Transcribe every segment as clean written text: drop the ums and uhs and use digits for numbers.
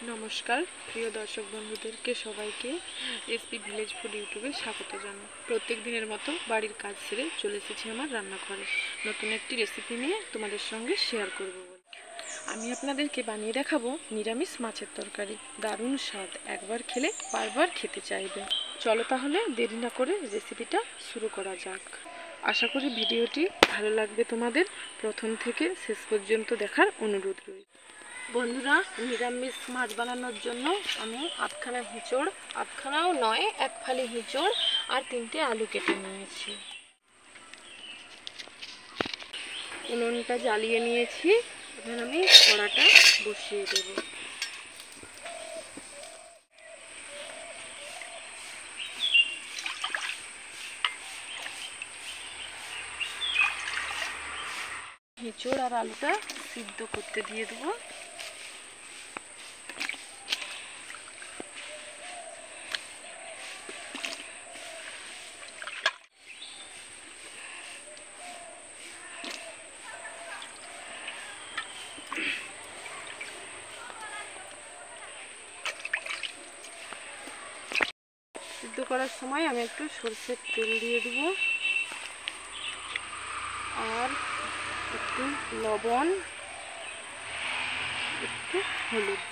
নমস্কার প্রিয় দর্শক বন্ধুদেরকে সবাইকে এসপি ভিলেজ ফুড ইউটিউবে স্বাগত জানাই। প্রত্যেক দিনের মতো বাড়ির কাজ সেরে চলে এসেছি আমার রান্নাঘরে নতুন একটি রেসিপি নিয়ে তোমাদের সঙ্গে শেয়ার করব বলে। আমি আপনাদেরকে বানিয়ে দেখাবো নিরামিষ মাছের তরকারি। দারুণ স্বাদ, একবার খেলে বারবার খেতে চাইবে। চলো তাহলে দেরি না করে রেসিপিটা শুরু করা যাক। আশা করি ভিডিওটি ভালো লাগবে তোমাদের। প্রথম থেকে শেষ পর্যন্ত দেখার অনুরোধ রইল। বন্ধুরা, নিরামিষ মাছ বানানোর জন্য আমি আধখানা হিঁচড়, আধখানাও নয়, এক ফালি হিঁচড় আর 3টে আলু কেটে নিয়েছি। উনুনটা জ্বালিয়ে নিয়েছি, এখন আমি কড়াটা বসিয়ে দেব। হিঁচড় আর আলুটা সিদ্ধ করতে দিয়ে দেবো। সিদ্ধ করার সময় আমি একটু সরষের তেল দিয়ে দেব আর একটু লবণ, একটু হলুদ।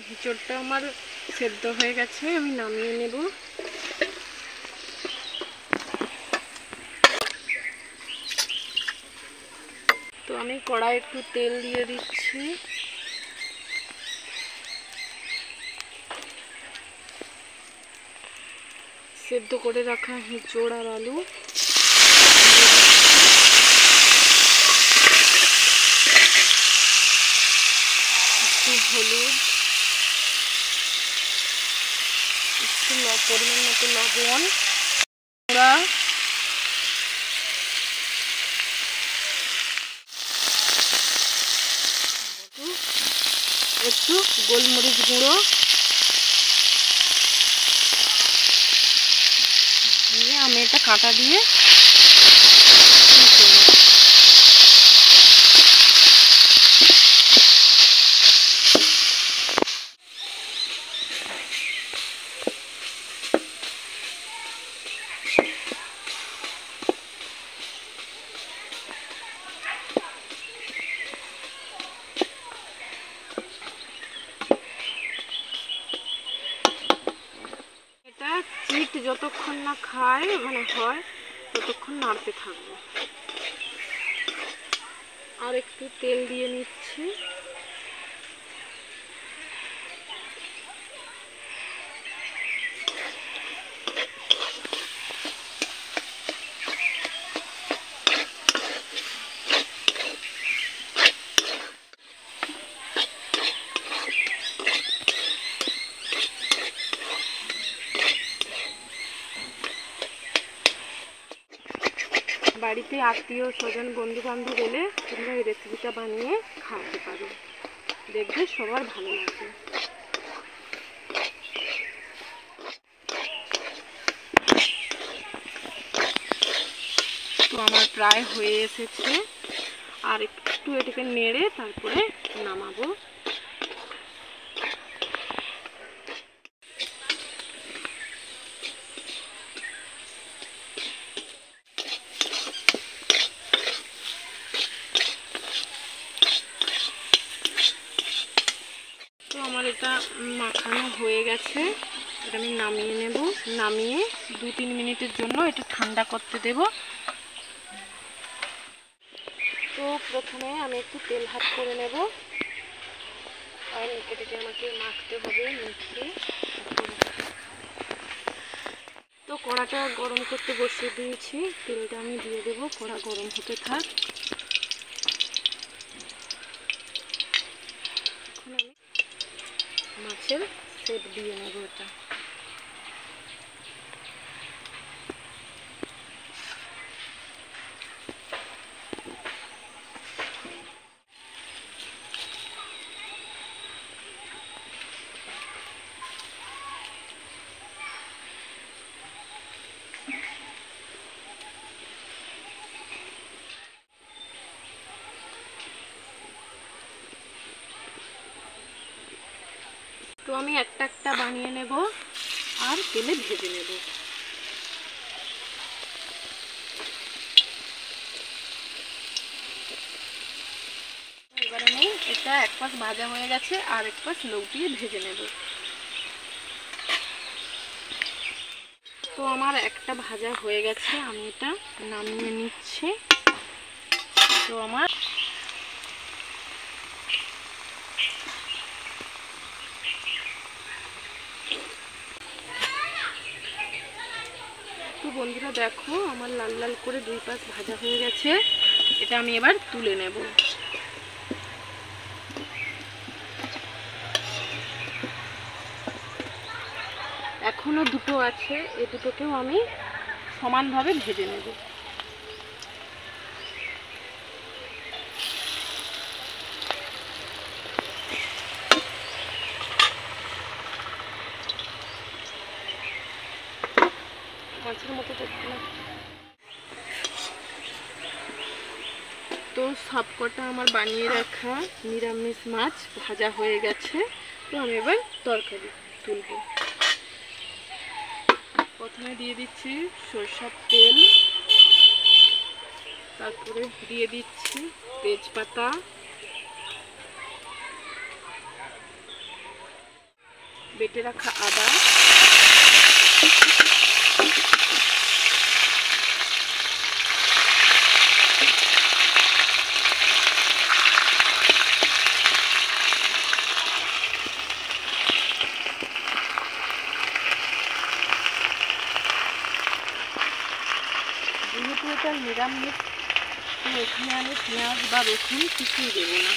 হিঁচড়টা আমার সেদ্ধ হয়ে গেছে, আমি নামিয়ে নেব। তো আমি কড়াই একটু তেল দিয়ে দিচ্ছি। সেদ্ধ করে রাখা হিঁচড় আর আলু, একটু হলুদ, একটু পরিমাণ মতো লবণ, একটু গোলমরিচ গুঁড়ো দিয়ে আমি এটা কাঁটা দিয়ে চিট যতক্ষণ না হয় ততক্ষণ নাড়তে থাকবো। আর একটু তেল দিয়ে নিচ্ছি। বাড়িতে আত্মীয় স্বজন বন্ধু বান্ধব এলে তোমরা এই রেসিপিটা বানিয়ে খাওয়াতে পারো, দেখবে সবার ভালো লাগবে। তো আমার প্রায় হয়ে এসেছে, আর একটু এটাকে নেড়ে তারপরে নামাবো। আমার এটা মাখানো হয়ে গেছে, এটা আমি নামিয়ে নেব। নামিয়ে 2-3 মিনিটের জন্য এটা ঠান্ডা করতে দেব। তো প্রথমে আমি একটু তেল হাত করে নেব, আর এটাকে আমাকে মাখতে হবে মিশিয়ে। তো কড়াটা গরম করতে বসিয়ে দিয়েছি, তেলটা আমি দিয়ে দেবো, কড়া গরম হতে থাক। মাছের সেট দিয়ে নেব এটা। তো আমি একটা একটা বানিয়ে নেব আর তেলে ভেজে নেব। এবার আমি এটা এক পাশ ভাজা হয়ে গেছে আর এক পাশ লউটিয়ে ভেজে নেব। তো আমার একটা ভাজা হয়ে গেছে, আমি এটা নামিয়ে নিচ্ছি। তো আমার তো বন্ধুরা দেখো আমার লাল লাল করে দুই পাশ ভাজা হয়ে গেছে, এটা আমি এবার তুলে নেব। এখনো দুটো আছে, এই দুটোকেও আমি সমানভাবে ভেজে নেব। মাছের মতো দেখতে না। তো সবকটা আমার বানিয়ে রাখা নিরামিষ মাছ ভাজা হয়ে গেছে। তো আমি এবার তরকারি তুলব। প্রথমে দিয়ে দিচ্ছি সরষের তেল, তারপরে দিয়ে দিচ্ছি তেজপাতা, বেটে রাখা আদা, যেহেতু এটা নিরামিষ তো এখানে আমি পেঁয়াজ বা রসুন কিছুই দেবো না।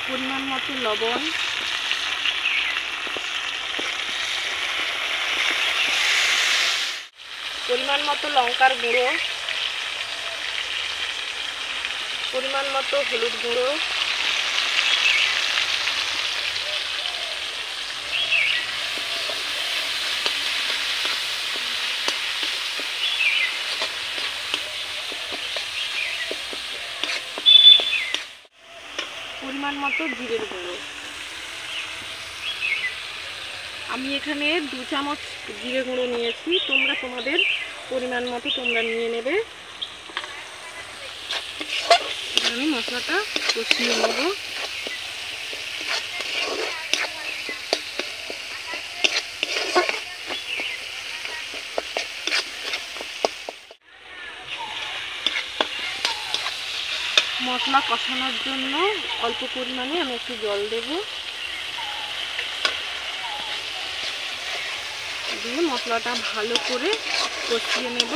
পরিমাণ মতো লবণ, পরিমাণ মতো লঙ্কার গুঁড়ো, পরিমাণ মতো হলুদ গুঁড়ো, পরিমাণ মতো জিরের গুঁড়ো। আমি এখানে 2 চামচ জিরে গুঁড়ো নিয়েছি, তোমরা তোমাদের পরিমাণ মতো তোমরা নিয়ে নেবে। আমি মশলাটা কষিয়ে নেব। মশলা কষানোর জন্য অল্প পরিমাণে আমি একটু জল দেব, দিয়ে মশলাটা ভালো করে কষিয়ে নেব।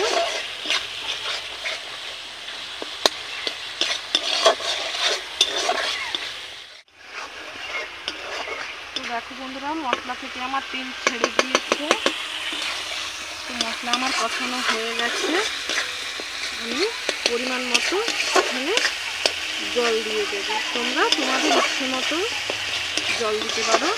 তো দেখো বন্ধুরা মশলা থেকে আমার তেল ছেড়ে দিয়েছে। তো মশলা আমার কষানো হয়ে গেছে, আমি পরিমাণ মতো এখানে জল দিয়ে দেবো। তোমরা তোমাদের ইচ্ছে মতো জল দিতে পারো।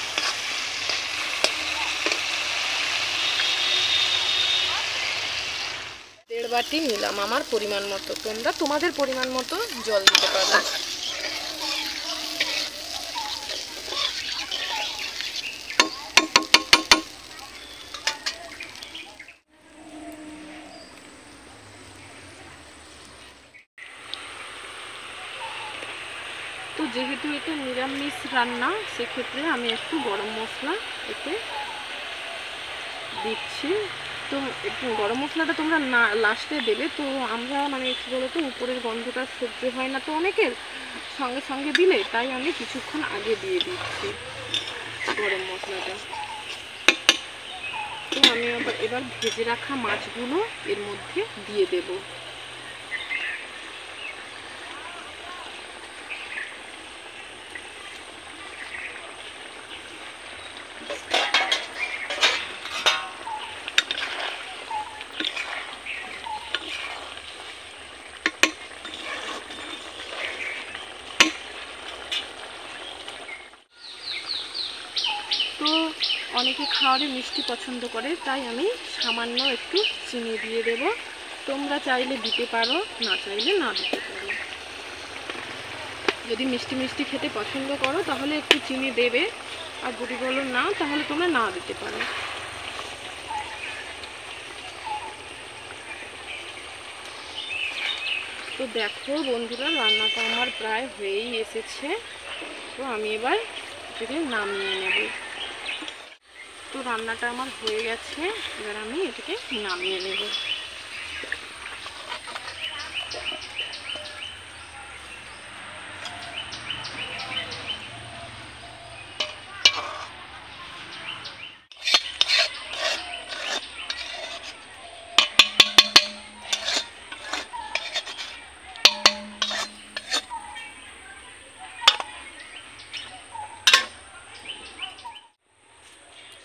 1.5 বাটি নিলাম আমার পরিমাণ মতো, তোমরা তোমাদের পরিমাণ মতো জল দিতে পারো। তো যেহেতু এটা নিরামিষ রান্না, সেক্ষেত্রে আমি একটু গরম মশলা এতে দিচ্ছি। তো একটু গরম মশলাটা তোমরা না লাস্টে দেবে। তো আমরা মানে একটু বলো তো উপরের গন্ধটা সহ্য হয় না তো অনেকের, সঙ্গে সঙ্গে দিলে, তাই আমি কিছুক্ষণ আগে দিয়ে দিচ্ছি গরম মশলাটা। তো আমি এবার ভেজে রাখা মাছগুলো এর মধ্যে দিয়ে দেব। তো অনেকে খাওয়ারে মিষ্টি পছন্দ করে, তাই আমি সামান্য একটু চিনি দিয়ে দেব। তোমরা চাইলে দিতে পারো, না চাইলে না দিতে পারো। যদি মিষ্টি মিষ্টি খেতে পছন্দ করো তাহলে একটু চিনি দেবে, আর যদি বলো না তাহলে তোমরা না দিতে পারো। তো দেখো বন্ধুরা, রান্নাটা আমার প্রায় হয়েই এসেছে। তো আমি এবার এটাকে নামিয়ে নেব। তো রান্নাটা আমার হয়ে গেছে, এবার আমি এটাকে নামিয়ে নেব।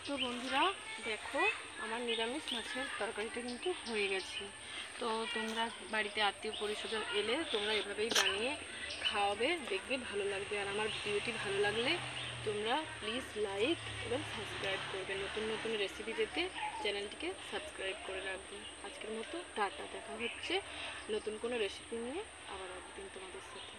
তো বন্ধুরা দেখো, আমার নিরামিষ মাছের তরকারিটা কিন্তু হয়ে গেছে। তো তোমরা বাড়িতে আত্মীয় পরিস্বজন এলে তোমরা এভাবেই বানিয়ে খাওয়াবে, দেখবে ভালো লাগবে। আর আমার ভিডিওটি ভালো লাগলে তোমরা প্লিজ লাইক এবং সাবস্ক্রাইব করবে। নতুন নতুন রেসিপি পেতে চ্যানেলটিকে সাবস্ক্রাইব করে রাখবে। আজকের মতো টাটা, দেখা হচ্ছে নতুন কোনো রেসিপি নিয়ে আবার একদিন তোমাদের সাথে।